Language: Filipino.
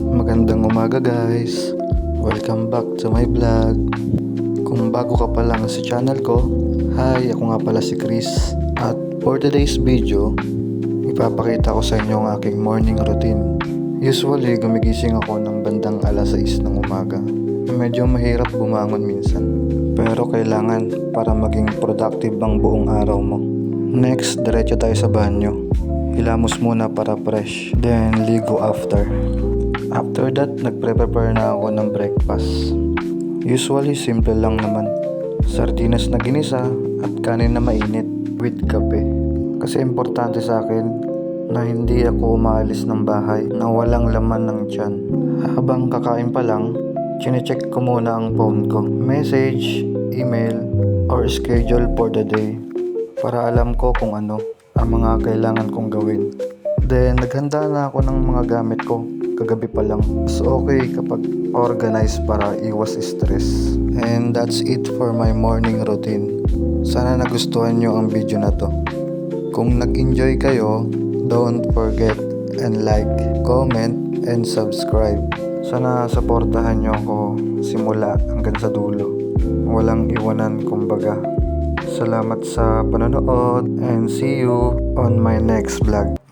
Magandang umaga guys. Welcome back to my vlog. Kung bago ka pa lang sa channel ko, hi, ako nga pala si Chris. At for today's video, ipapakita ko sa inyo ang aking morning routine. Usually, gumigising ako ng bandang alas 6 ng umaga. Medyo mahirap bumangon minsan, pero kailangan para maging productive ang buong araw mo. Next, diretso tayo sa banyo. Hilamos muna para fresh, then ligo after. After that, nagpre-prepare na ako ng breakfast. Usually, simple lang naman. Sardinas na ginisa at kanin na mainit with kape. Kasi importante sa akin na hindi ako umaalis ng bahay na walang laman ng tiyan. Habang kakain pa lang, chinecheck ko muna ang phone ko. Message, email, or schedule for the day para alam ko kung ano ang mga kailangan kong gawin. Then, naghanda na ako ng mga gamit ko kagabi pa lang. So, okay kapag organized para iwas stress. And that's it for my morning routine. Sana nagustuhan nyo ang video na to. Kung nag-enjoy kayo, don't forget and like, comment, and subscribe. Sana supportahan nyo ako simula hanggang sa dulo. Walang iwanan kumbaga. Salamat sa panonood and see you on my next vlog.